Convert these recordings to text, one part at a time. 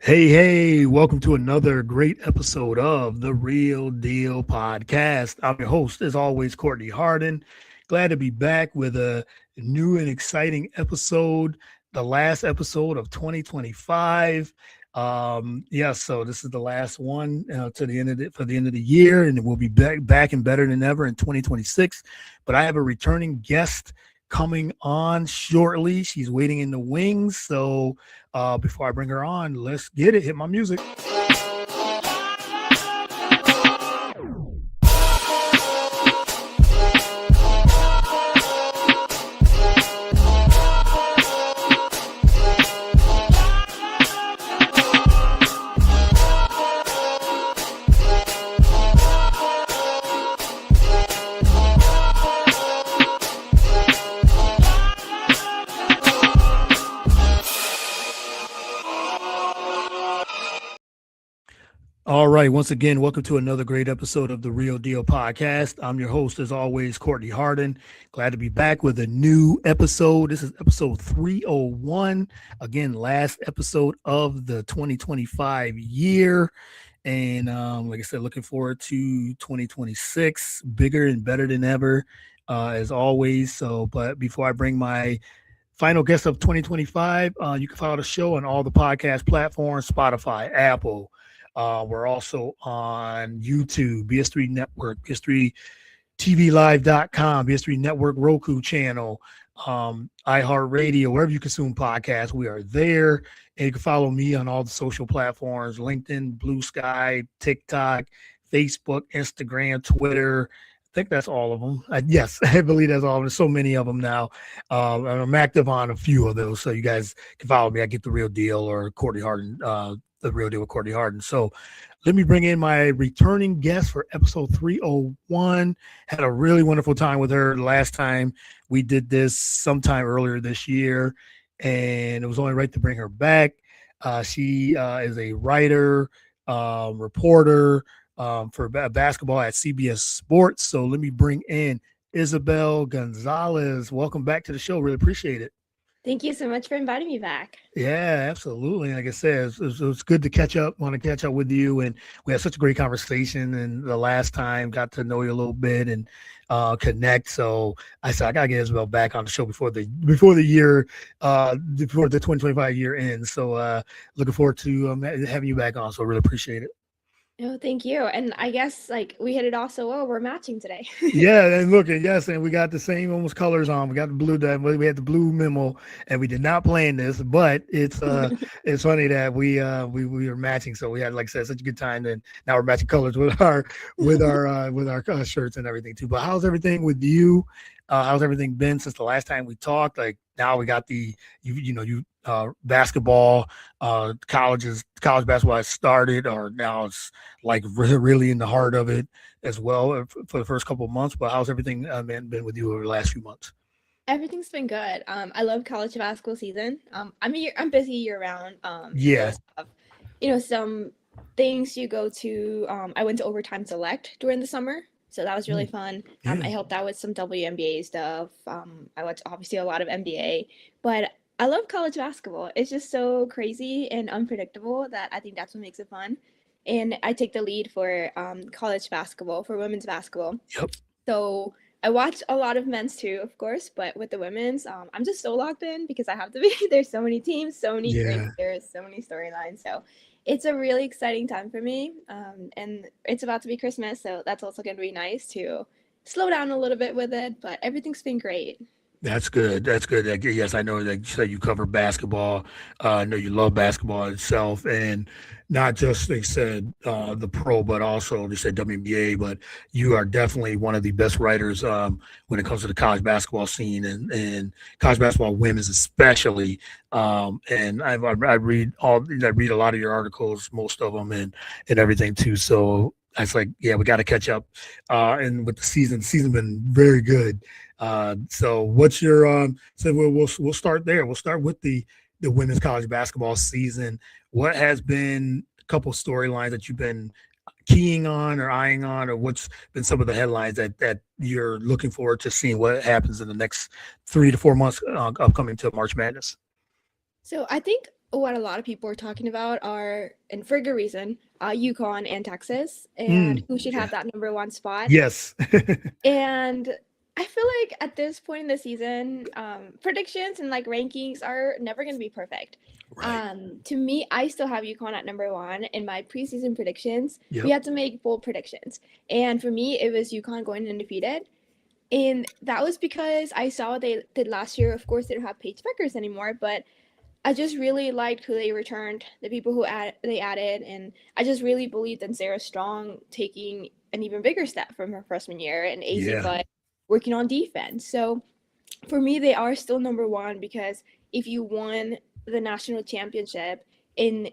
Hey, welcome to another great episode of the Real Deal Podcast. I'm your host, as always, Courtney Harden. Glad to be back with a new and exciting episode, the last episode of 2025. So this is the last one to the end of for the end of the year, and we'll be back and better than ever in 2026. But I have a returning guest coming on shortly. She's waiting in the wings, so before I bring her on, let's get it. Hit my music. All right. Once again, welcome to another great episode of the Real Deal Podcast. I'm your host, as always, Courtney Harden. Glad to be back with a new episode. This is episode 301. Again, last episode of the 2025 year. And like I said, looking forward to 2026, bigger and better than ever, as always. But before I bring my final guest of 2025, you can follow the show on all the podcast platforms, Spotify, Apple. We're also on YouTube, BS3 Network, BS3TVLive.com, BS3 Network Roku channel, iHeartRadio, wherever you consume podcasts, we are there. And you can follow me on all the social platforms, LinkedIn, Blue Sky, TikTok, Facebook, Instagram, Twitter. I think that's all of them. Yes, I believe that's all of them. There's so many of them now. And I'm active on a few of those, so you guys can follow me. I Get the Real Deal or Courtney Harden, The Real Deal with Courtney Harden. So let me bring in my returning guest for episode 301. Had a really wonderful time with her the last time we did this sometime earlier this year, and it was only right to bring her back. She is a writer, reporter for basketball at CBS Sports. So let me bring in Isabel Gonzalez. Welcome back to the show. Really appreciate it. Thank you so much for inviting me back. Yeah, absolutely. Like I said, it's good to catch up. Want to catch up with you, and we had such a great conversation. And the last time, got to know you a little bit and connect. So I said I gotta get Isabel back on the show before the year, before the 2025 year ends. So looking forward to having you back on. So really appreciate it. Oh, thank you. And I guess we hit it off so well. We're matching today. Yeah, and look, yes, and we got the same almost colors on. We got the blue. We had the blue memo, and we did not plan this, but it's it's funny that we were matching. So we had, like I said, such a good time, and now we're matching colors with our shirts and everything too. But how's everything with you? How's everything been since the last time we talked? Like now we got the basketball, college basketball has started, or now it's like really in the heart of it as well for the first couple of months. But how's everything been with you over the last few months? Everything's been good. I love college basketball season. I'm busy year round. Yeah. Some things you go to. I went to Overtime Select during the summer. So that was really fun. I helped out with some WNBA stuff. I watched obviously a lot of NBA, but I love college basketball. It's just so crazy and unpredictable that I think that's what makes it fun. And I take the lead for college basketball, for women's basketball. Yep. So I watch a lot of men's too, of course, but with the women's, I'm just so locked in because I have to be. There's so many teams, so many great players, so many storylines. So it's a really exciting time for me, and it's about to be Christmas, so that's also going to be nice to slow down a little bit with it, but everything's been great. That's good. That's good. Yes, I know that you say you cover basketball. I know you love basketball itself, and not just, they said, the pro, but also they said WNBA. But you are definitely one of the best writers when it comes to the college basketball scene and college basketball women's especially. And I read a lot of your articles, most of them, and everything too. So I was like, yeah, we got to catch up. And with the season's been very good. So what's your so we'll start there. We'll start with the women's college basketball season. What has been a couple storylines that you've been keying on or eyeing on, or what's been some of the headlines that you're looking forward to seeing what happens in the next 3 to 4 months upcoming to March Madness? So I think what a lot of people are talking about are, and for good reason, UConn and Texas, and Mm, who should yeah. have that number one spot. Yes. And I feel like at this point in the season, predictions and like rankings are never going to be perfect. Right. To me, I still have UConn at number one in my preseason predictions. We Yep. had to make bold predictions, and for me, it was UConn going undefeated. And that was because I saw what they did last year. Of course, they don't have Paige Beckers anymore, but I just really liked who they returned, the people who they added, and I just really believed in Sarah Strong taking an even bigger step from her freshman year and AC Yeah. Fudd working on defense. So for me, they are still number one because if you won the national championship and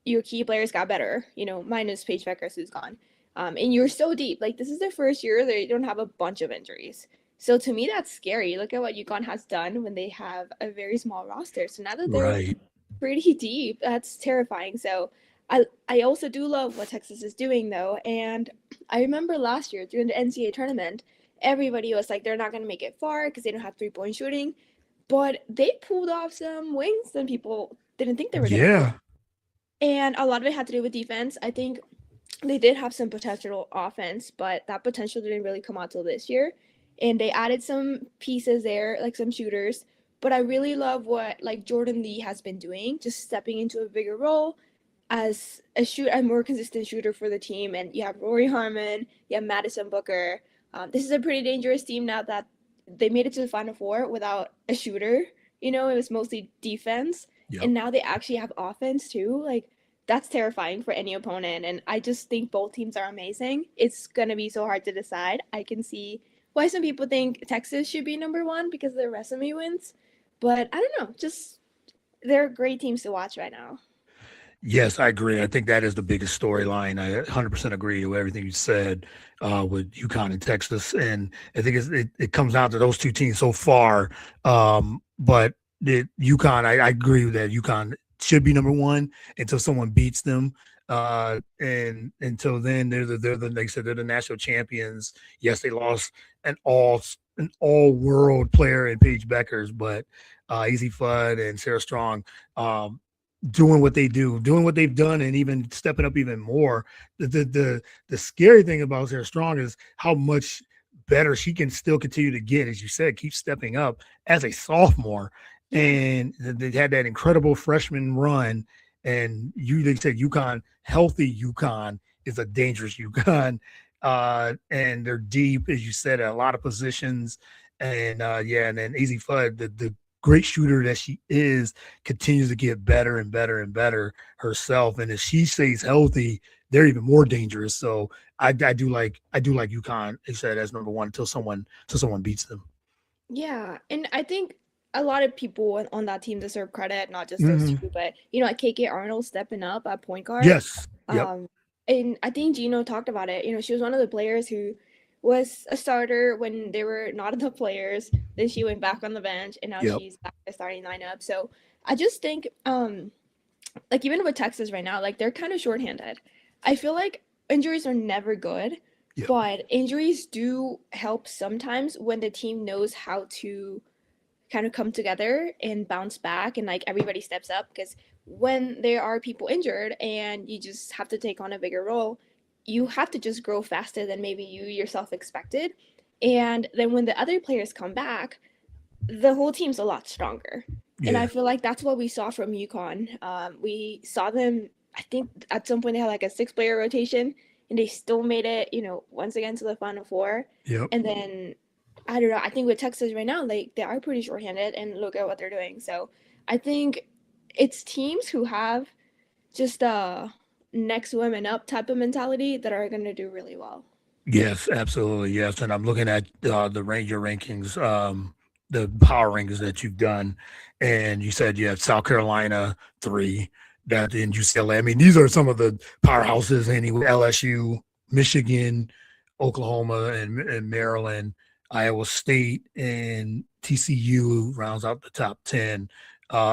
your key players got better, minus Paige Beckers who's gone, and you're so deep. Like this is their first year; they don't have a bunch of injuries. So to me, that's scary. Look at what UConn has done when they have a very small roster. So now that they're Right. pretty deep, that's terrifying. So I also do love what Texas is doing though, and I remember last year during the NCAA tournament, everybody was like they're not going to make it far because they don't have 3-point shooting, but they pulled off some wins that people didn't think they were going to pull. Yeah. And a lot of it had to do with defense. I think they did have some potential offense, but that potential didn't really come out till this year. And they added some pieces there, like some shooters. But I really love what like Jordan Lee has been doing, just stepping into a bigger role as a more consistent shooter for the team. And you have Rory Harmon, you have Madison Booker. This is a pretty dangerous team now that they made it to the Final Four without a shooter. It was mostly defense, Yep. and now they actually have offense too. Like that's terrifying for any opponent. And I just think both teams are amazing. It's gonna be so hard to decide. I can see why some people think Texas should be number one because of their resume wins, but I don't know. Just they're great teams to watch right now. Yes, I agree. I think that is the biggest storyline. I 100% agree with everything you said with UConn and Texas, and I think it comes down to those two teams so far. But UConn, I agree with that. UConn should be number one until someone beats them. And until then, like I said, they're the national champions. Yes, they lost an all world player in Paige Beckers, but Easy Fudd and Sarah Strong. Doing what they do, doing what they've done, and even stepping up even more. The scary thing about Sarah Strong is how much better she can still continue to get, as you said, keep stepping up as a sophomore. Yeah. And they had that incredible freshman run. And they said UConn, healthy UConn is a dangerous UConn. And they're deep, as you said, at a lot of positions. And and then Easy Fudd, the great shooter that she is, continues to get better and better and better herself. And if she stays healthy, they're even more dangerous. So I do like UConn, they said, as number one until someone beats them. Yeah, and I think a lot of people on that team deserve credit, not just those Mm-hmm. two, but like KK Arnold stepping up at point guard. Yes. Yep. Um, and I think Gino talked about it. She was one of the players who was a starter when they were not the players. Then she went back on the bench, and now Yep. she's back in the starting lineup. So I just think, like even with Texas right now, like they're kind of shorthanded. I feel like injuries are never good, Yep. but injuries do help sometimes when the team knows how to kind of come together and bounce back and like everybody steps up, because when there are people injured and you just have to take on a bigger role, you have to just grow faster than maybe you yourself expected. And then when the other players come back, the whole team's a lot stronger. And I Yeah. feel like that's what we saw from UConn. We saw them, I think at some point they had like a 6-player rotation, and they still made it, once again to the Final Four. Yep. And then I don't know. I think with Texas right now, like they are pretty shorthanded, and look at what they're doing. So I think it's teams who have just a next women up type of mentality that are going to do really well. Yes, absolutely. Yes. And I'm looking at your rankings, the power rankings that you've done. And you said you have South Carolina 3, that in UCLA. I mean, these are some of the powerhouses anyway. LSU, Michigan, Oklahoma, and Maryland, Iowa State, and TCU rounds out the top 10.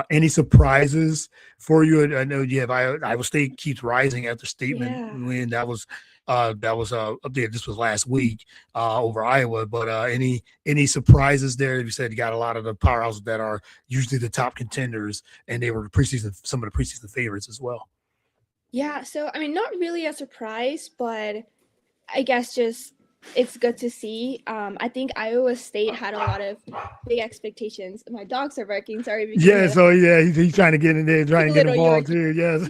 Any surprises for you? I know you have Iowa State keeps rising after statement Yeah. win. That was updated. This was last week over Iowa. But any surprises there? You said you got a lot of the powerhouses that are usually the top contenders, and they were some of the preseason favorites as well. Yeah, so I mean, not really a surprise, but I guess just it's good to see. I think Iowa State had a lot of big expectations. My dogs are barking. Sorry if you can Yeah, hear so yeah, he's trying to get in there, trying that. to get Little involved Yorkie. too.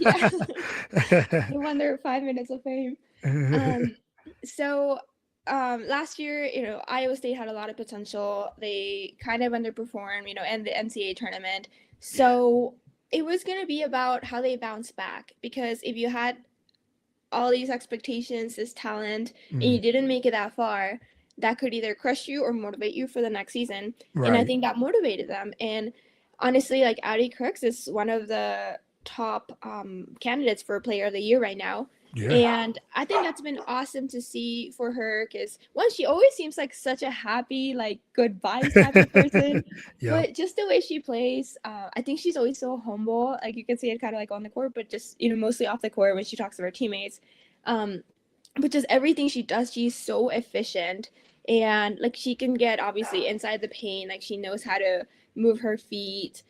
Yeah. Yes. They won their 5 minutes of fame. So last year, Iowa State had a lot of potential. They kind of underperformed, in the NCAA tournament. So it was going to be about how they bounce back, because if you had all these expectations, this talent, and you didn't make it that far, that could either crush you or motivate you for the next season. And I Right. think that motivated them. And honestly, like Addie Crooks is one of the top candidates for Player of the Year right now. Yeah. And I think that's been awesome to see for her, because one, she always seems like such a happy, like good vibes type of person. Yeah. But just the way she plays, I think she's always so humble. Like you can see it kind of like on the court, but just mostly off the court when she talks to her teammates. Um, but just everything she does, she's so efficient, and like she can get obviously inside the paint. Like she knows how to move her feet.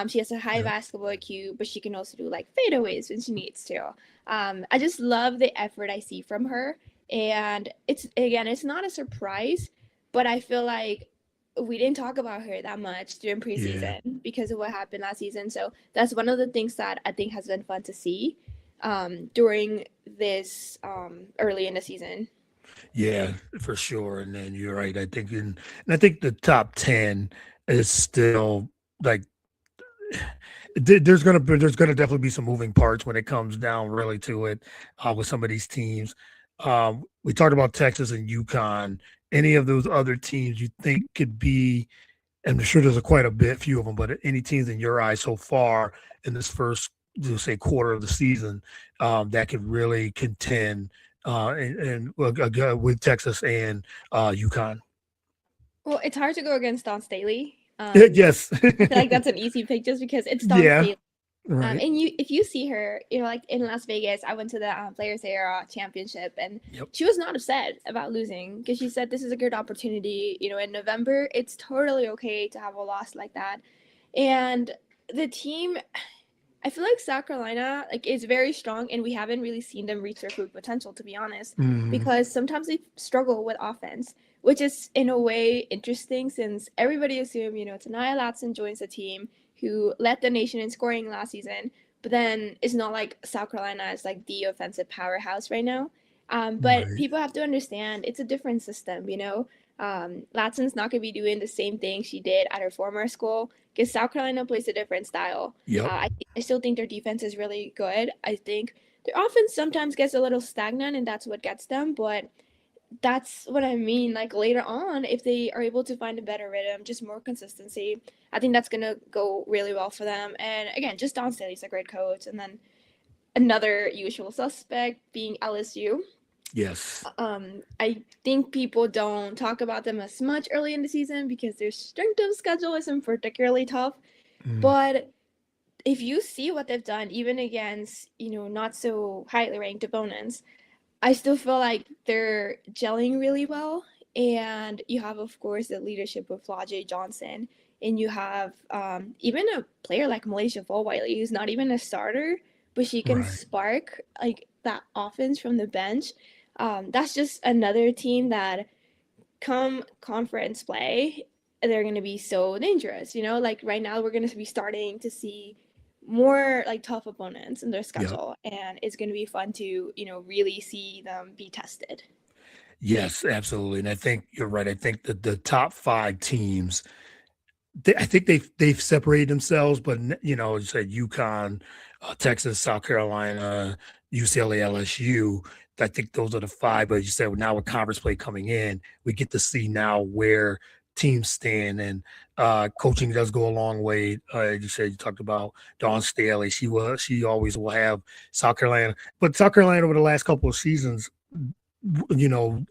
She has a high Yeah. basketball IQ, but she can also do like fadeaways when she needs to. I just love the effort I see from her, and it's not a surprise, but I feel like we didn't talk about her that much during Yeah. preseason because of what happened last season. So that's one of the things that I think has been fun to see during this early in the season. Yeah, for sure. And then you're right. I think the top 10 is still like there's gonna definitely be some moving parts when it comes down really to it with some of these teams. We talked about Texas and UConn. Any of those other teams you think could be, and I'm sure there's quite a bit, few of them, but any teams in your eyes so far in this first, say, quarter of the season that could really contend with Texas and UConn? Well, it's hard to go against Don Staley. Yes. I feel like that's an easy pick just because it's Don Yeah. Staley. Right. And if you see her, like in Las Vegas, I went to the Players Era Championship, and Yep. she was not upset about losing, because she said this is a good opportunity. In November, it's totally okay to have a loss like that. And the team, I feel like South Carolina is very strong, and we haven't really seen them reach their full potential, to be honest, Mhm. because sometimes they struggle with offense, which is in a way interesting, since everybody assumed Tanaya Latson joins the team, who led the nation in scoring last season, but then it's not like South Carolina is like the offensive powerhouse right now. But Right. people have to understand it's a different system. Latson's not going to be doing the same thing she did at her former school, because South Carolina plays a different style. Yep. I still think their defense is really good. I think their offense sometimes gets a little stagnant, and that's what gets them. But that's what I mean. Like later on, if they are able to find a better rhythm, just more consistency, I think that's gonna go really well for them. And again, just Don Staley's a great coach. And then another usual suspect being LSU. Yes. I think people don't talk about them as much early in the season because their strength of schedule isn't particularly tough. Mm. But if you see what they've done, even against not so highly ranked opponents, I still feel like they're gelling really well. And you have, of course, the leadership of Flajay Johnson. And you have even a player like Malaysia Fulwiley, who's not even a starter, but she can Right. spark like that offense from the bench. That's just another team that come conference play, they're going to be so dangerous. Like right now, we're going to be starting to see more like tough opponents in their Yep. schedule, and it's going to be fun to really see them be tested. Yes, absolutely. And I think you're right. I think that the top five teams, I think they've separated themselves, but you said UConn, Texas, South Carolina, UCLA, LSU. I think those are the five. But you said now with conference play coming in, we get to see now where teams stand, and coaching does go a long way. You said you talked about Dawn Staley. She always will have South Carolina, but South Carolina over the last couple of seasons,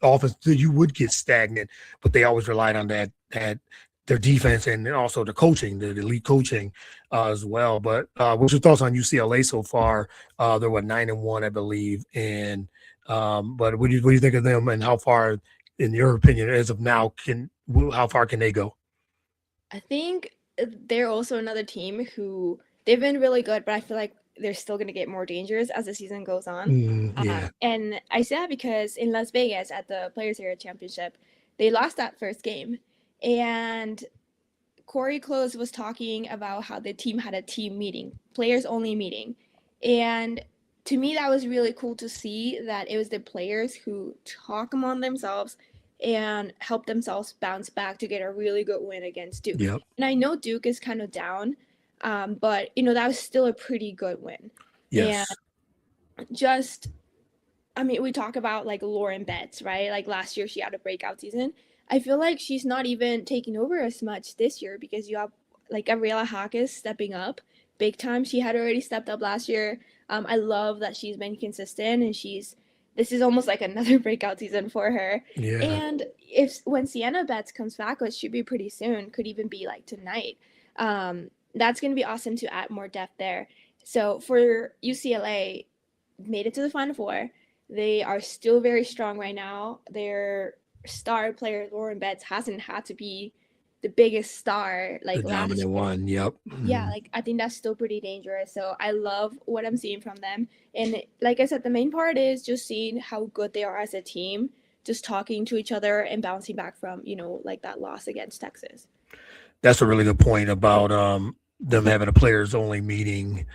offense you would get stagnant, but they always relied on that their defense and also the coaching, the elite coaching as well. But what's your thoughts on UCLA so far? They're what 9-1, I believe. And but what do you think of them, and how far, in your opinion, as of now, how far can they go? I think they're also another team who they've been really good, but I feel like they're still going to get more dangerous as the season goes on. Yeah. And I say that because in Las Vegas at the Players Era Championship, they lost that first game. And Corey Close was talking about how the team had a team meeting, players only meeting. And to me, that was really cool to see that it was the players who talk among themselves and help themselves bounce back to get a really good win against Duke. Yep. And I know Duke is kind of down, but that was still a pretty good win. Yes. And just, I mean, we talk about like Lauren Betts, right? Like last year she had a breakout season. I feel like she's not even taking over as much this year because you have like Gabriela Hawkes stepping up big time. She had already stepped up last year. I love that she's been consistent, and this is almost like another breakout season for her. Yeah. And when Sienna Betts comes back, which should be pretty soon, could even be like tonight, that's going to be awesome to add more depth there. So for UCLA, made it to the Final Four. They are still very strong right now. Their star player, Lauren Betts, hasn't had to be the biggest star like The last dominant year. one. Yep. Yeah, like I think that's still pretty dangerous. So I love what I'm seeing from them. And like I said, the main part is just seeing how good they are as a team, just talking to each other and bouncing back from, like that loss against Texas. That's a really good point about them having a players only meeting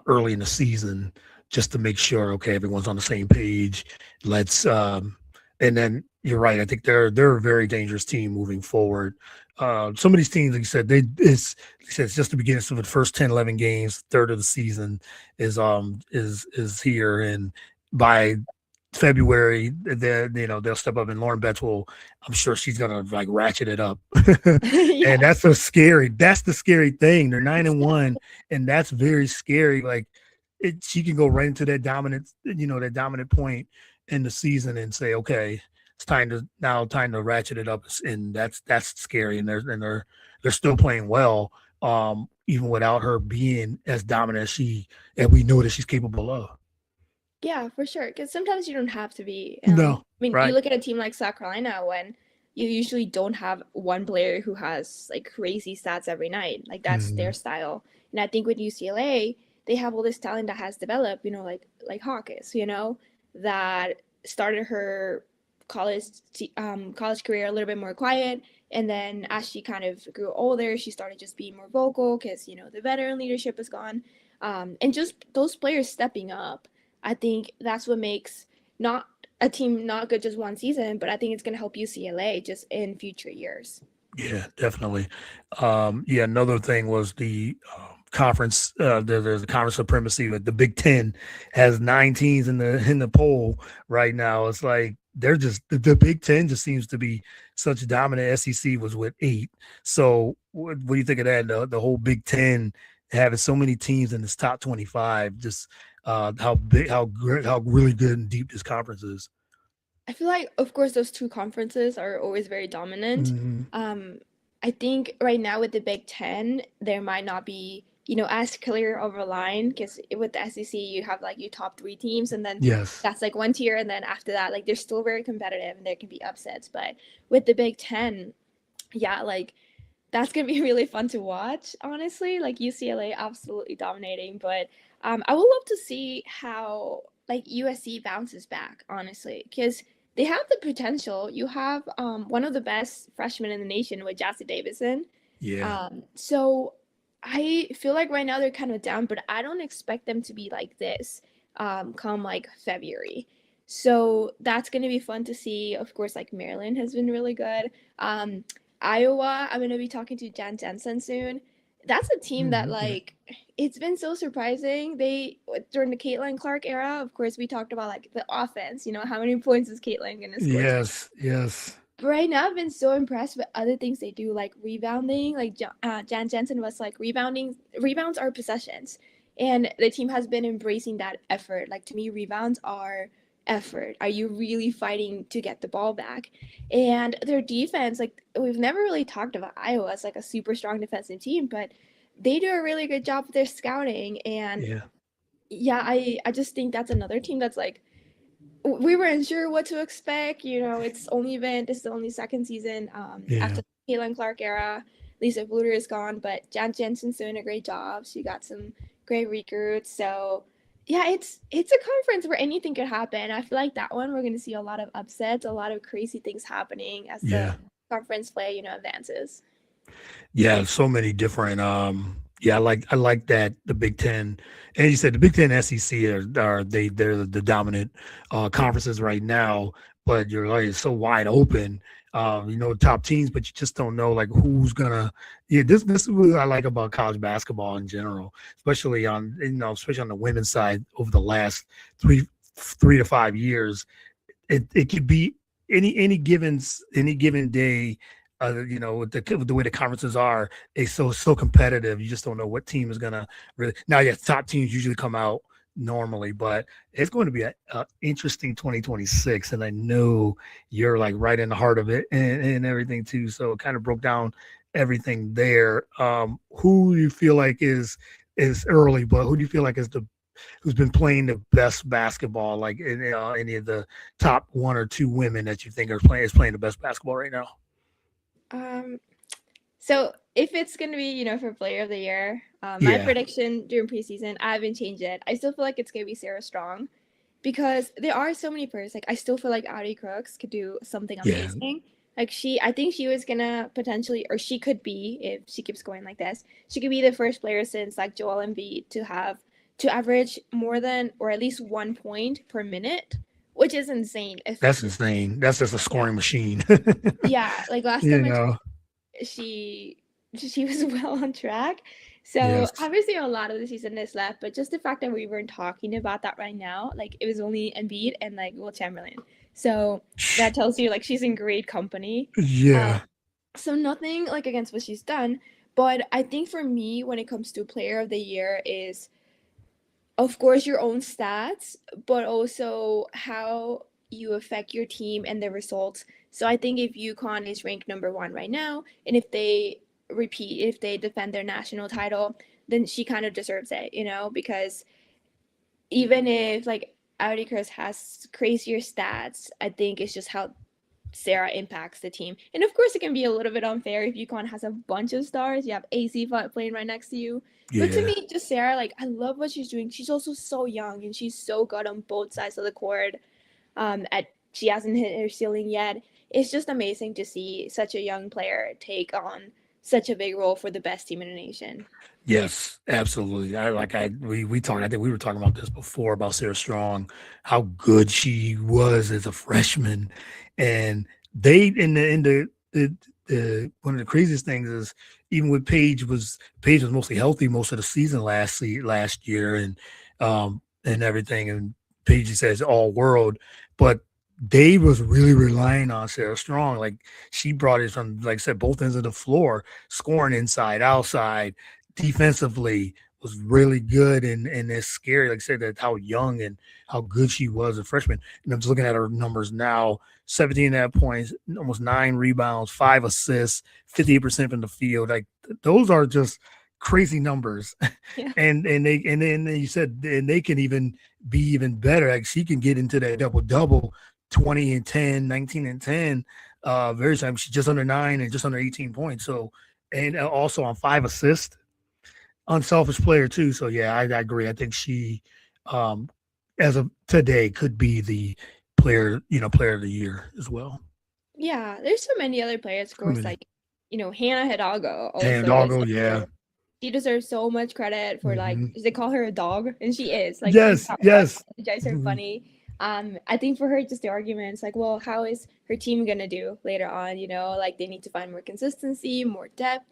early in the season, just to make sure, okay, everyone's on the same page. Let's and then you're right. I think they're a very dangerous team moving forward. Some of these teams, like you said, it's just the beginning. So the first 10, 11 games, third of the season is here, and by February, they'll step up, and Lauren Betts will. I'm sure she's gonna like ratchet it up, Yeah. and that's the scary thing. They're 9-1, and that's very scary. Like she can go right into that dominant point in the season and say, okay, it's time to ratchet it up, and that's scary. And they're still playing well, even without her being as dominant as we know that she's capable of. Yeah, for sure. Because sometimes you don't have to be. No, I mean, right. you look at a team like South Carolina when you usually don't have one player who has like crazy stats every night. Like that's their style. And I think with UCLA, they have all this talent that has developed. Like Hawkes. That started her college career a little bit more quiet, and then as she kind of grew older, she started just being more vocal because the veteran leadership is gone, and just those players stepping up. I think that's what makes not a team not good just one season, but I think it's going to help UCLA just in future years. Yeah, definitely. Yeah, another thing was the conference. There's a conference supremacy. But the Big Ten has 9 teams in the poll right now. It's like they're just the Big Ten just seems to be such dominant. SEC was with 8. So what do you think of that? The whole Big Ten having so many teams in this top 25. Just how big, how really good and deep this conference is. I feel like, of course, those two conferences are always very dominant. I think right now with the Big Ten, there might not be, as clear of a line because with the SEC, you have like your top 3 teams, and then Yes. that's like one tier, and then after that, like they're still very competitive and there can be upsets. But with the Big Ten, yeah, like that's gonna be really fun to watch. Honestly, like UCLA absolutely dominating, but I would love to see how like USC bounces back. Honestly, because they have the potential. You have one of the best freshmen in the nation with Jassy Davison. Yeah. So I feel like right now they're kind of down, but I don't expect them to be like this come like February. So that's going to be fun to see. Of course, like Maryland has been really good. Iowa, I'm going to be talking to Jan Jensen soon. That's a team that like it's been so surprising. They during the Caitlin Clark era, of course, we talked about like the offense. How many points is Caitlin going to score? Yes. But right now, I've been so impressed with other things they do, like rebounding. Like Jan Jensen was like rebounds are possessions, and the team has been embracing that effort. Like to me, rebounds are effort? Are you really fighting to get the ball back? And their defense, like we've never really talked about Iowa as like a super strong defensive team, but they do a really good job with their scouting. And Yeah. yeah, I just think that's another team that's like we weren't sure what to expect. This is the only second season Yeah. after the Caitlin Clark era. Lisa Bluter is gone, but Jan Jensen's doing a great job. She got some great recruits. So yeah, it's a conference where anything could happen. I feel like that one we're going to see a lot of upsets, a lot of crazy things happening as the Yeah. conference play, advances. Yeah, so many different yeah, I like that the Big Ten, and you said the Big Ten SEC they're the dominant conferences right now, but you're like it's so wide open. Top teams, but you just don't know like who's gonna. Yeah, this is what I like about college basketball in general, especially on the women's side over the last 3 to 5 years. It could be any given day. With the way the conferences are, it's so competitive. You just don't know what team is gonna really. Now, yeah, top teams usually come out normally, but it's going to be a interesting 2026, and I know you're like right in the heart of it and everything too. So it kind of broke down everything there. Who do you feel like is early, but who do you feel like is the who's been playing the best basketball, like any of the top one or two women that you think is playing the best basketball right now? Um, so if it's gonna be, for player of the year, my Yeah, prediction during preseason, I haven't changed it. I still feel like it's gonna be Sarah Strong because there are so many players. Like I still feel like Audi Crooks could do something yeah, amazing. Like I think she was gonna potentially, or she could be, if she keeps going like this, she could be the first player since like Joel Embiid to average more than or at least 1 point per minute, which is insane. If that's insane. That's just a yeah, scoring machine. yeah, like last you time I know, she she was well on track. So yes, obviously a lot of the season is left, but just the fact that we weren't talking about that right now, like it was only Embiid and like Will Chamberlain. So that tells you like she's in great company. Um, yeah, so nothing like against what she's done, but I think for me when it comes to player of the year is of course your own stats, but also how you affect your team and the results. So I think if UConn is ranked number one right now, and if they defend their national title, then she kind of deserves it, because even if like Audi Chris has crazier stats, I think it's just how Sarah impacts the team. And of course, it can be a little bit unfair if UConn has a bunch of stars. You have AC playing right next to you. But to yeah. me, just Sarah, like, I love what she's doing. She's also so young and she's so good on both sides of the court. She hasn't hit her ceiling yet. It's just amazing to see such a young player take on such a big role for the best team in the nation. Yes, absolutely. We talked. I think we were talking about this before about Sarah Strong, how good she was as a freshman, and they in the one of the craziest things is even with Paige was mostly healthy most of the season last year and everything, and Paige says all world, but they was really relying on Sarah Strong. Like she brought it from, like I said, both ends of the floor, scoring inside, outside defensively was really good and it's scary. Like I said, that how young and how good she was a freshman. And I'm just looking at her numbers now: 17.5 points, almost 9 rebounds, 5 assists, 58% from the field. Like those are just crazy numbers. Yeah. And then you said and they can even be even better. Like she can get into that double double, 20 and 10, 19 and 10. Very time she's just under 9 and just under 18 points. So and also on 5 assists, unselfish player too. So yeah, I agree. I think she, um, as of today, could be the player of the year as well. Yeah, there's so many other players, of So course, many. like, Hannah Hidalgo And also is doggo, up yeah. there. She deserves so much credit for like Hmm. they call her a dog, and she is like she's Yes, got yes. it drives her funny. I think for her just the argument is like, well, how is her team gonna do later on? Like they need to find more consistency, more depth.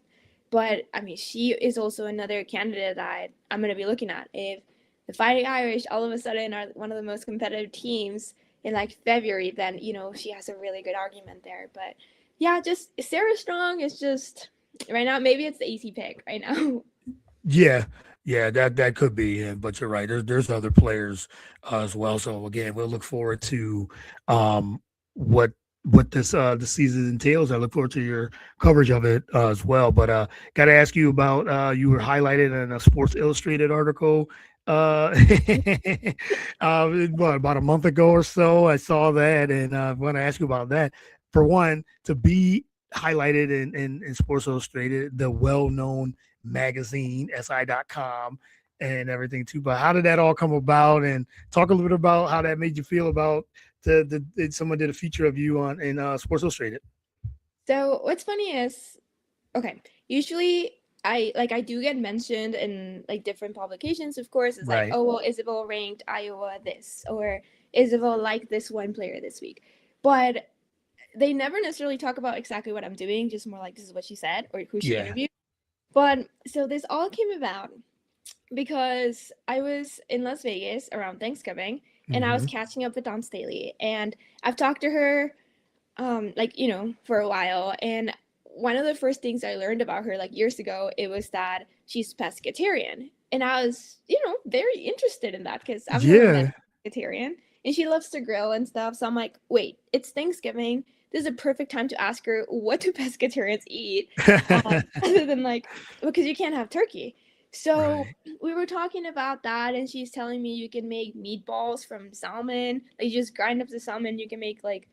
But I mean, she is also another candidate that I'm gonna be looking at. If the Fighting Irish all of a sudden are one of the most competitive teams in like February, then she has a really good argument there. But yeah, just Sarah Strong is just right now. Maybe it's the easy pick right now. Yeah, Yeah, that could be, but you're right. There's other players as well. So again, we'll look forward to um, what this the season entails. I look forward to your coverage of it as well. But got to ask you about you were highlighted in a Sports Illustrated article. Uh, about a month ago or so, I saw that, and I want to ask you about that. For one, to be highlighted in Sports Illustrated, the well-known magazine, SI.com, and everything too. But how did that all come about? And talk a little bit about how that made you feel about someone did a feature of you on in Sports Illustrated. So what's funny is, okay, usually I do get mentioned in like different publications, of course. It's like, Right. oh well, Isabel ranked Iowa this, or Isabel liked this one player this week. But they never necessarily talk about exactly what I'm doing, just more like this is what she said or who she Yeah. interviewed. But so this all came about because I was in Las Vegas around Thanksgiving and I was Mm-hmm. catching up with Dawn Staley, and I've talked to her like, for a while. And one of the first things I learned about her like years ago, it was that she's pescatarian. And I was, very interested in that because I've never met Yeah. a pescatarian, and she loves to grill and stuff. So I'm like, wait, it's Thanksgiving. This is a perfect time to ask her, what do pescatarians eat? Other than like, because you can't have turkey. So Right. we were talking about that, and she's telling me you can make meatballs from salmon. Like, you just grind up the salmon, you can make like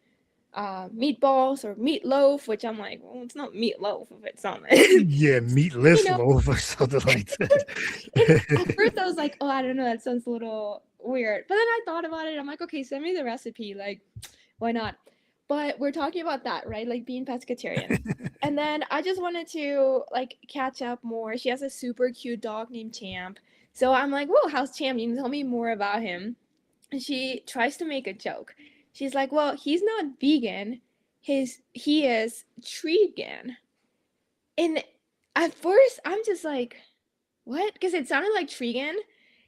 meatballs or meatloaf, which I'm like, well, it's not meatloaf if it's salmon. Yeah, you meatless know, loaf or something like and at that. first I was like, oh, I don't know, that sounds a little weird. But then I thought about it. I'm like, okay, send me the recipe. Like, why not? But we're talking about that, right? Like being pescatarian. And then I just wanted to like catch up more. She has a super cute dog named Champ. So I'm like, whoa, how's Champ? You can tell me more about him. And she tries to make a joke. She's like, well, he's not vegan. He is treegan. And at first I'm just like, what? Because it sounded like treegan.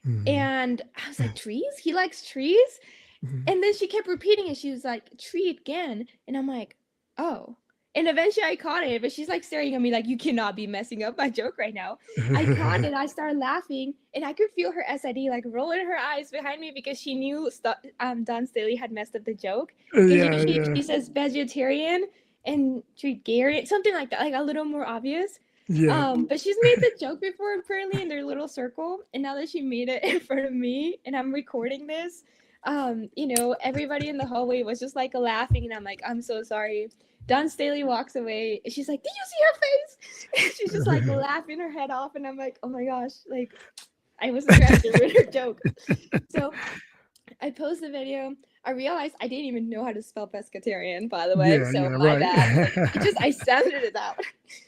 Mhm. And I was like, trees? He likes trees? Mhm. And then she kept repeating it. She was like, tree again. And I'm like, oh. And eventually I caught it, but she's like staring at me like, you cannot be messing up my joke right now. I caught it. I started laughing, and I could feel her SID like rolling her eyes behind me because she knew Don Staley had messed up the joke. Because Yeah, usually yeah, she says vegetarian and Treegarian, something like that, like a little more obvious. yeah. But she's made the joke before apparently in their little circle, and now that she made it in front of me and I'm recording this, everybody in the hallway was just like laughing, and I'm like, I'm so sorry. Dawn Staley walks away, and she's like, did you see her face? And she's just like laughing her head off, and I'm like, oh my gosh, like I wasn't trying to ruin her joke. So I post the video. I realized I didn't even know how to spell pescatarian, by the way. Yeah, So yeah, my right. bad. Like I sounded it out.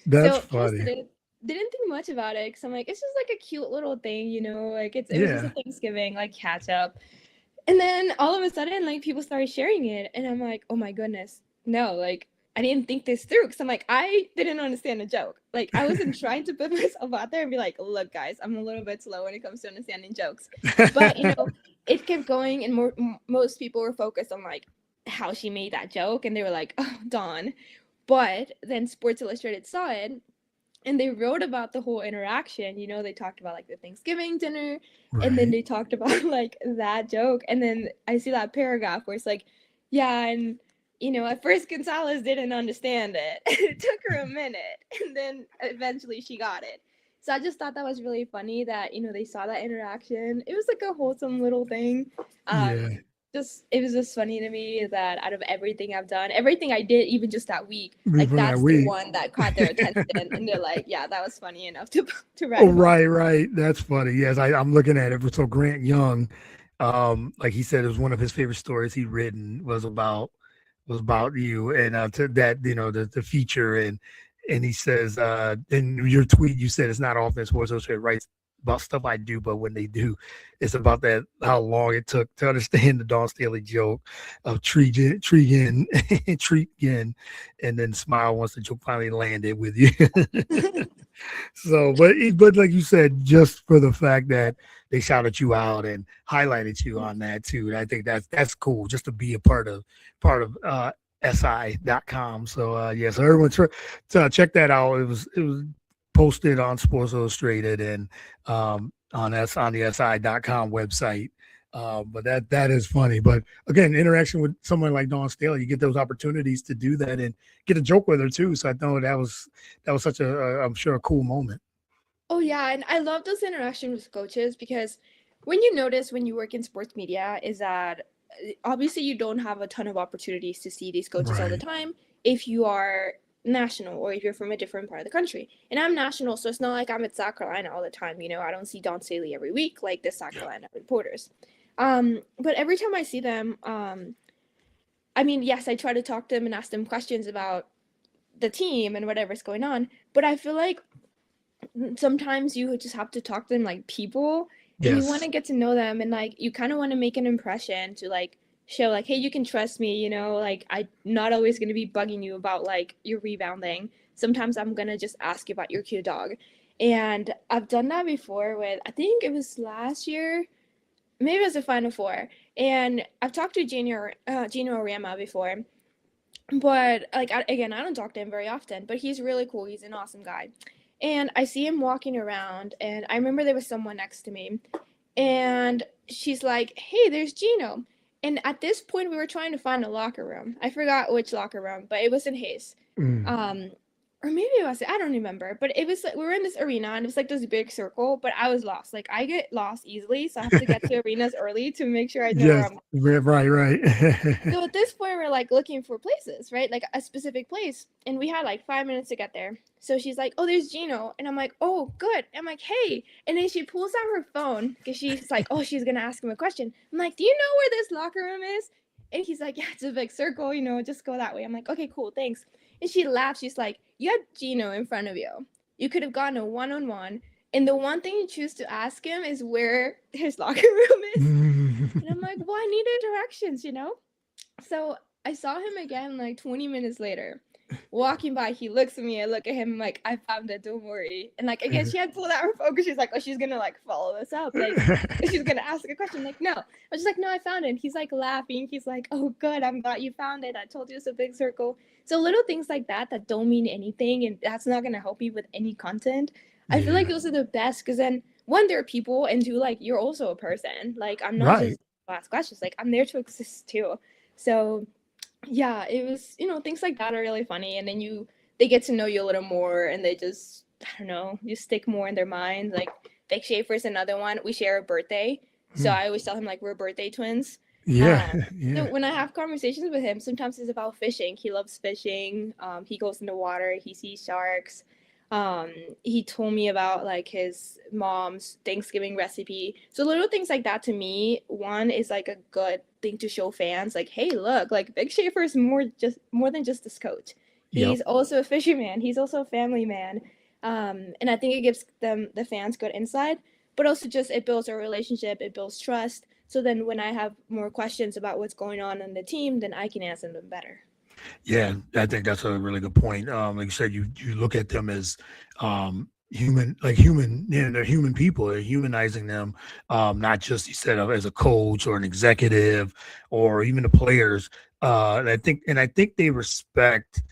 That's So posted funny. it. Didn't think much about it because I'm like, it's just like a cute little thing, like it was just a Yeah. Thanksgiving like catch up. And then all of a sudden, like people started sharing it, and I'm like, oh my goodness, no, like I didn't think this through because I'm like, I didn't understand the joke. Like I wasn't trying to put myself out there and be like, look, guys, I'm a little bit slow when it comes to understanding jokes. But it kept going, and most people were focused on like how she made that joke, and they were like, oh, Dawn. But then Sports Illustrated saw it, and they wrote about the whole interaction. They talked about like the Thanksgiving dinner, and then Right. they talked about like that joke, and then I see that paragraph where it's like, yeah, and at first Gonzalez didn't understand it. It took her a minute, and then eventually she got it. So I just thought that was really funny that they saw that interaction. It was like a wholesome little thing. Yeah. Just it was just funny to me that out of everything I've done, everything I did, even just that week, like From that that's the week. one that caught their attention, and they're like, yeah, that was funny enough to write Oh, about. right, right. That's funny. Yes, I'm looking at it. So Grant Young, like he said, it was one of his favorite stories he'd written was about you, and to that, the feature, and he says in your tweet you said it's not often Sports Illustrated writes about stuff I do, but when they do, it's about that how long it took to understand the Dawn Staley joke of Tregan, Tregan, and then smile once the joke finally landed with you. So, but like you said, just for the fact that they shouted you out and highlighted you on that too, I think that's cool just to be a part of SI.com. So yeah, so everyone check that out. It was posted on Sports Illustrated, and on the SI.com website. But that is funny. But again, interaction with someone like Dawn Staley, you get those opportunities to do that and get a joke with her too. So I know that was such I'm sure a cool moment. Oh yeah, and I love those interactions with coaches because when you notice when you work in sports media is that obviously you don't have a ton of opportunities to see these coaches all the Right. time if you are national or if you're from a different part of the country. And I'm national, so it's not like I'm at South Carolina all the time. I don't see Don Staley every week like the South Carolina reporters. But every time I see them, I mean, yes, I try to talk to them and ask them questions about the team and whatever's going on. But I feel like sometimes you just have to talk to them like people and you want Yes. to get to know them and like you kind of want to make an impression to like show like hey you can trust me, like I'm not always going to be bugging you about like your rebounding. Sometimes I'm going to just ask you about your cute dog. And I've done that before with I think it was last year, maybe it was the Final Four, and I've talked to Gino Orama before, but like again I don't talk to him very often, but he's really cool, he's an awesome guy. And I see him walking around, and I remember there was someone next to me, and she's like, "Hey, there's Gino." And at this point, we were trying to find a locker room. I forgot which locker room, but it was in his. Mm. Um, or maybe it was, I don't remember. But it was like we were in this arena, and it was like this big circle. But I was lost. Like I get lost easily, so I have to get to arenas early to make sure I know where Yes. I'm. Right. So at this point, we're like looking for places, right? Like a specific place. And we had like 5 minutes to get there. So she's like, "Oh, there's Gino." And I'm like, "Oh, good." I'm like, "Hey." And then she pulls out her phone because she's like, "Oh, she's going to ask him a question." I'm like, "Do you know where this locker room is?" And he's like, "Yeah, it's a big circle, just go that way." I'm like, "Okay, cool, thanks." And she laughs. She's like, "You had Gino in front of you. You could have gotten a one-on-one. And the one thing you choose to ask him is where his locker room is." And I'm like, "Well, I needed directions. So I saw him again like 20 minutes later. Walking by, he looks at me. I look at him. I'm like, "I found it. Don't worry." And like again, she had pulled out her phone because she's like, "Oh, she's gonna like follow us up. Like, she's gonna ask a question." Like, no. I was just like, "No, I found it." And he's like laughing. He's like, "Oh, good. I'm glad you found it. I told you it's a big circle." So little things like that don't mean anything, and that's not gonna help you with any content. I feel like Yeah. those are the best because then one, they're people, and two, like you're also a person. Like I'm not Right. just ask questions. Like I'm there to exist too. So yeah, it was, things like that are really funny. And then they get to know you a little more and they just, I don't know, you stick more in their minds. Like Vic Schaefer's another one. We share a birthday. So Mm. I always tell him like we're birthday twins. Yeah. Um, so Yeah. when I have conversations with him, sometimes it's about fishing. He loves fishing. He goes in the water, he sees sharks. Um, he told me about like his mom's Thanksgiving recipe. So little things like that to me, one is like a good thing to show fans, like, hey, look, like Big Schaefer is more than just this coach. Yep. He's also a fisherman. He's also a family man. And I think it gives the fans good insight, but also just it builds a relationship, it builds trust. So then when I have more questions about what's going on the team, then I can answer them better. Yeah, I think that's a really good point. Like you said, you look at them as human, like human. They're human people. They're humanizing them, not just you said as a coach or an executive or even the players. And I think they respect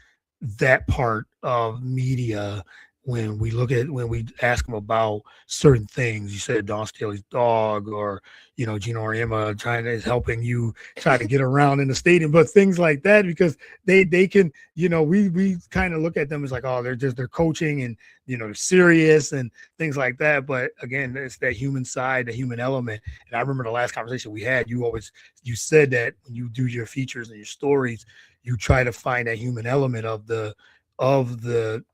that part of media when we ask them about certain things. You said Don Staley's dog, or Gino Rima trying to is helping you try to get around in the stadium, but things like that because they can, we kind of look at them as like, oh, they're coaching and they're serious and things like that. But again, it's that human side, the human element. And I remember the last conversation we had, you said that when you do your features and your stories, you try to find that human element of the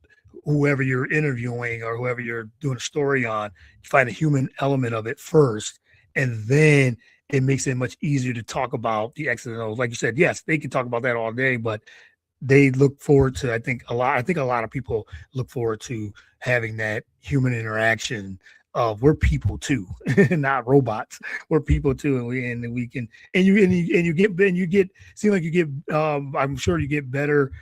whoever you're interviewing or whoever you're doing a story on. You find a human element of it first, and then it makes it much easier to talk about the X's and O's. Like you said, yes, they can talk about that all day, but they look forward to, I think a lot of people look forward to having that human interaction of we're people too, not robots. We're people too, and we can and you get seem like you get I'm sure you get better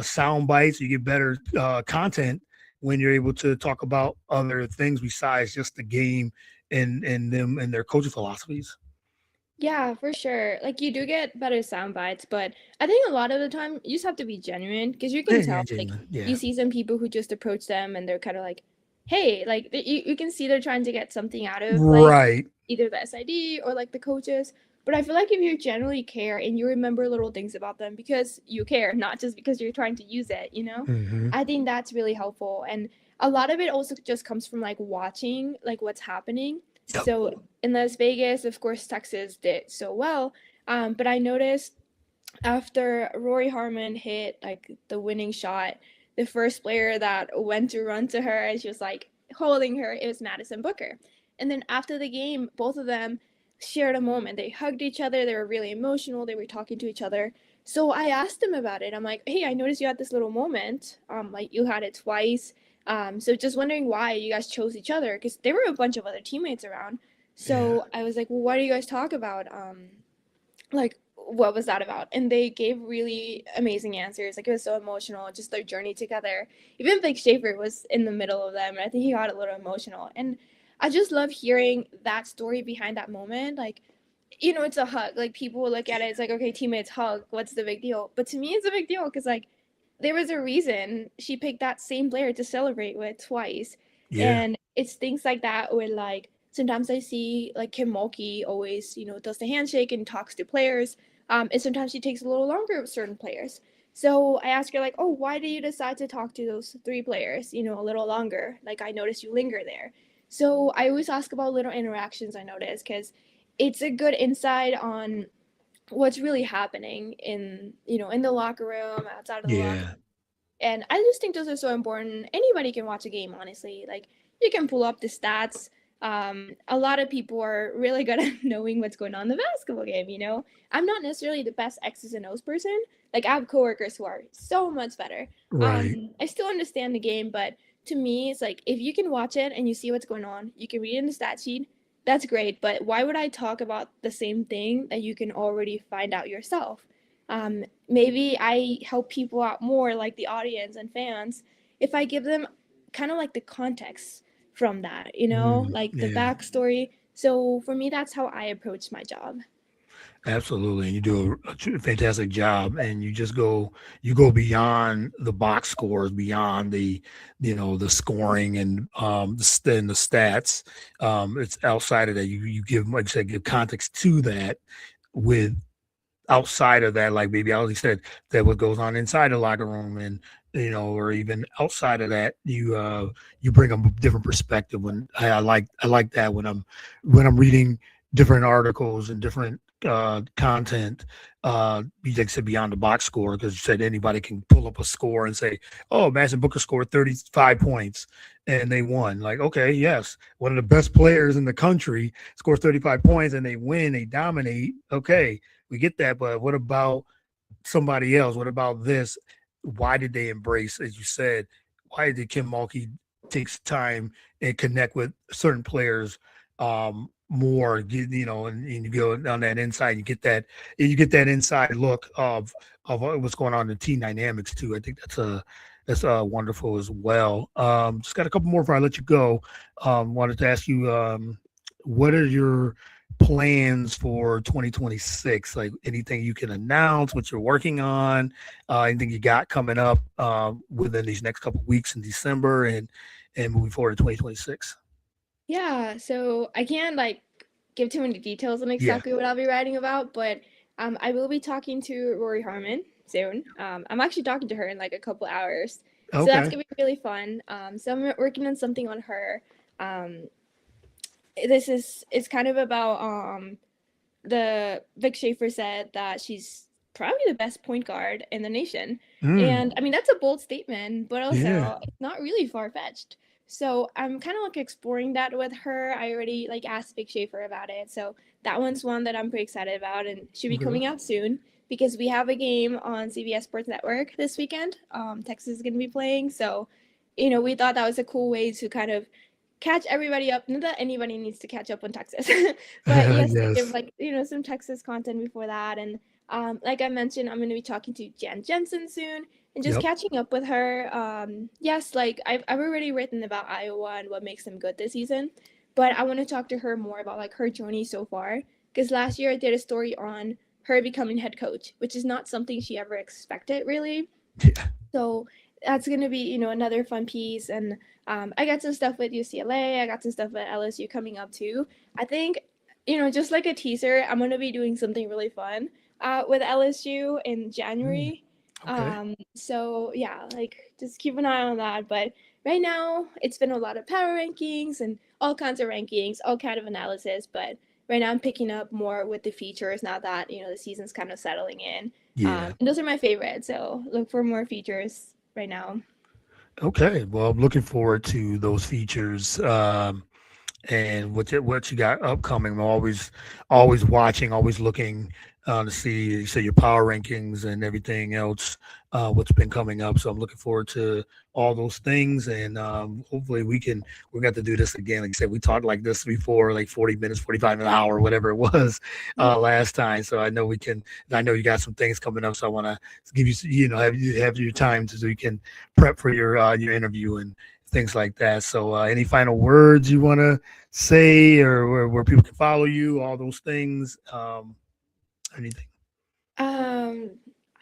sound bites, you get better content when you're able to talk about other things besides just the game and them and their coaching philosophies. Yeah, for sure. Like you do get better sound bites, but I think a lot of the time you just have to be genuine because you Yeah, can yeah, tell. Like genuine. you Yeah. see some people who just approach them and they're kind of like, hey, like you can see they're trying to get something out of like Right. either the SID or like the coaches. But I feel like if you generally care and you remember little things about them because you care, not just because you're trying to use it, Hmm. I think that's really helpful. And a lot of it also just comes from like watching like what's happening. Yep. So in Las Vegas, of course, Texas did so well. But I noticed after Rory Harmon hit like the winning shot, the first player that went to run to her and she was like holding her, it was Madison Booker. And then after the game, both of them shared a moment. They hugged each other, they were really emotional, they were talking to each other. So I asked them about it. I'm like, hey, I noticed you had this little moment. Like you had it twice. So just wondering why you guys chose each other because there were a bunch of other teammates around. Yeah. So I was like, well, what do you guys talk about? Like what was that about? And they gave really amazing answers. Like it was so emotional, just their journey together. Even Vic Schaefer was in the middle of them, and I think he got a little emotional. And I just love hearing that story behind that moment. Like, it's a hug. Like people will look at it, it's like, okay, teammates hug. What's the big deal? But to me, it's a big deal because like there was a reason she picked that same player to celebrate with twice. Yeah. And it's things like that where like sometimes I see like Kim Mulkey always, does the handshake and talks to players. And sometimes she takes a little longer with certain players. So I ask her like, oh, why did you decide to talk to those three players, a little longer? Like I noticed you linger there. So I always ask about little interactions I notice because it's a good insight on what's really happening in the locker room, outside of the locker Yeah. room. And I just think those are so important. Anybody can watch a game, honestly. Like you can pull up the stats. A lot of people are really good at knowing what's going on in the basketball game. I'm not necessarily the best X's and O's person. Like I have coworkers who are so much better. Right. I still understand the game, but to me, it's like if you can watch it and you see what's going on, you can read it in the stat sheet. That's great, but why would I talk about the same thing that you can already find out yourself? Maybe I help people out more, like the audience and fans, if I give them kind of like the context from that, like the Yeah. backstory. So for me, that's how I approach my job. Absolutely, and you do a fantastic job, and you go beyond the box scores, beyond the scoring and the stats. It's outside of that. You give, like I said, give context to that with outside of that, like maybe I already said that what goes on inside the locker room, and or even outside of that, you bring a different perspective. When I like that when I'm reading different articles and different content, you like said beyond the box score, because you said anybody can pull up a score and say, oh, Madison Booker scored 35 points and they won. Like, okay, yes, one of the best players in the country scores 35 points and they win, they dominate. Okay, we get that, but what about somebody else? What about this? Why did they embrace, as you said, why did Kim Mulkey takes time and connect with certain players more, and you go on that inside, you get that inside look of what's going on in the team dynamics too. I think that's wonderful as well. Just got a couple more before I let you go. Wanted to ask you, what are your plans for 2026? Like anything you can announce, what you're working on, anything you got coming up within these next couple of weeks in December and moving forward to 2026? Yeah, so I can't like give too many details on Yeah. exactly what I'll be writing about, but I will be talking to Rory Harmon soon. I'm actually talking to her in like a couple hours, so that's Okay. gonna be really fun. So I'm working on something on her. Um, this is it's kind of about the Vic Schaefer said that she's probably the best point guard in the nation. Mm, And I mean, that's a bold statement, but yeah. also it's not really far fetched. So I'm kind of like exploring that with her. I already like asked Vic Schaefer about it. So that one's one that I'm pretty excited about and should be Okay. coming out soon because we have a game on CBS Sports Network this weekend. Texas is going to be playing. So, we thought that was a cool way to kind of catch everybody up. Not that anybody needs to catch up on Texas, but yes, to give Yes. like some Texas content before that. And like I mentioned, I'm going to be talking to Jan Jensen soon and just Yep. catching up with her. Yes, like I've already written about Iowa and what makes them good this season, but I want to talk to her more about like her journey so far. Because last year I did a story on her becoming head coach, which is not something she ever expected really. Yeah. So that's gonna be, another fun piece. And I got some stuff with UCLA. I got some stuff at LSU coming up too. I think, just like a teaser, I'm gonna be doing something really fun with LSU in Mm, January. okay. So yeah, like just keep an eye on that. But right now, it's been a lot of power rankings and all kinds of rankings, all kind of analysis. But right now, I'm picking up more with the features now that the season's kind of settling in. Yeah. And those are my favorites. So look for more features right now. Okay. Well, I'm looking forward to those features. And what you got upcoming. I'm always watching, always looking to see you say your power rankings and everything else. What's been coming up. So I'm looking forward to all those things, and hopefully we got to do this again. Like I said, we talked like this before, like 40 minutes, 45 an hour, whatever it was Yeah. last time. So I know we can. I know you got some things coming up, so I want to give you have your time so you can prep for your interview and things like that. So, any final words you want to say, or where people can follow you, all those things, anything? Um,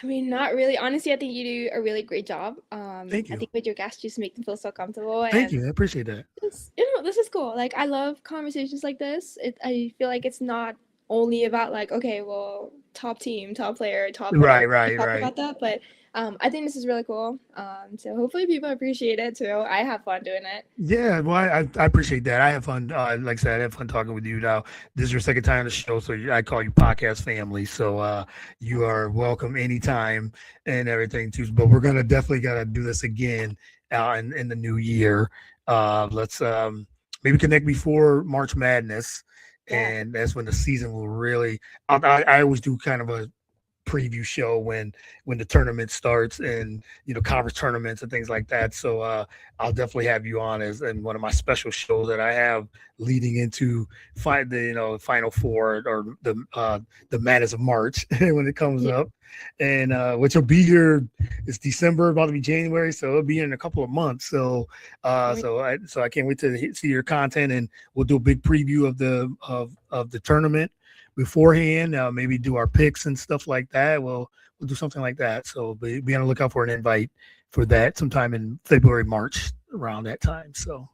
I mean, not really. Honestly, I think you do a really great job. Thank I you, think with your guests, just make them feel so comfortable, thank and you. I appreciate that. this is cool. Like, I love conversations like this. I feel like it's not only about like, okay, well, top team, top player, top Right, whatever. We right, talk right. about that, but I think this is really cool. So hopefully people appreciate it too. I have fun doing it. Yeah, well, I appreciate that. I have fun. Like I said, I have fun talking with you now. This is your second time on the show, so I call you podcast family. So you are welcome anytime and everything too. But we're gonna definitely gotta do this again in the new year. Let's maybe connect before March Madness, Yeah. and that's when the season will really. I always do kind of a preview show when the tournament starts and conference tournaments and things like that. So I'll definitely have you on as in one of my special shows that I have leading into the final four or the Madness of March when it comes Yeah. up, and which will be here. It's December, about to be January, so it'll be in a couple of months. So I can't wait to see your content, and we'll do a big preview of the tournament beforehand. Maybe do our picks and stuff like that. We'll do something like that. So be on the lookout for an invite for that sometime in February, March, around that time. So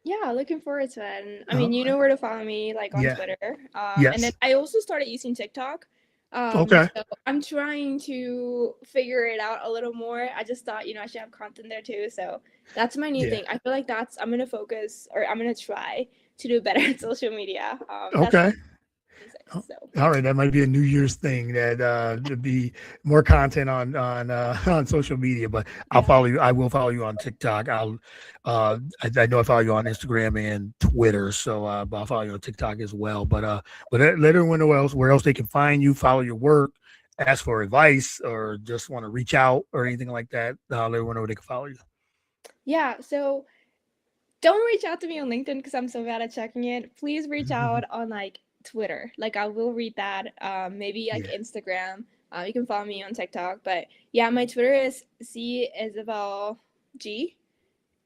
Yeah, looking forward to it. And I all mean, you right. know where to follow me, like on Yeah. Twitter. And then Yes. I also started using TikTok. Okay. So I'm trying to figure it out a little more. I just thought, I should have content there too. So that's my new Yeah. thing. I feel like I'm gonna focus, or I'm gonna try to do better at social media. That's Okay. 26. Oh, So all right, that might be a New Year's thing that to be more content on on social media. But I'll yeah. follow you. I will follow you on TikTok. I know I follow you on Instagram and Twitter, so but I'll follow you on TikTok as well. But let everyone know where else they can find you, follow your work, ask for advice, or just want to reach out or anything like that. Let everyone know where they can follow you. Yeah. So don't reach out to me on LinkedIn because I'm so bad at checking it. Please reach out on like Twitter. Like I will read that. Maybe like Yeah. Instagram. You can follow me on TikTok. But yeah, my Twitter is C Isabel G.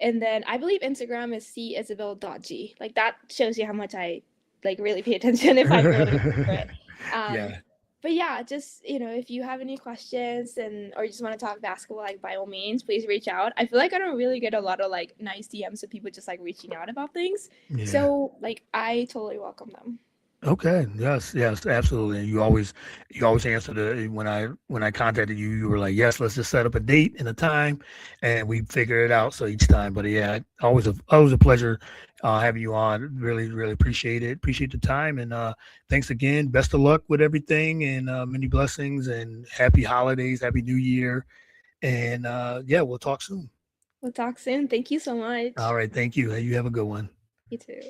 And then I believe Instagram is C Isabel.g. Like that shows you how much I like really pay attention if I really remember it. Um, Yeah. but yeah, just if you have any questions or you just want to talk basketball, like by all means, please reach out. I feel like I don't really get a lot of like nice DMs of people just like reaching out about things. Yeah. So like I totally welcome them. Okay. Yes. Yes. Absolutely. And you always answer when I contacted you, you were like, yes, let's just set up a date and a time, and we figure it out. So each time, but yeah, always a pleasure having you on. Really, really appreciate it. Appreciate the time, and thanks again. Best of luck with everything, and many blessings, and happy holidays, happy New Year, and yeah, we'll talk soon. We'll talk soon. Thank you so All much. right. Thank you. You have a good one. You too.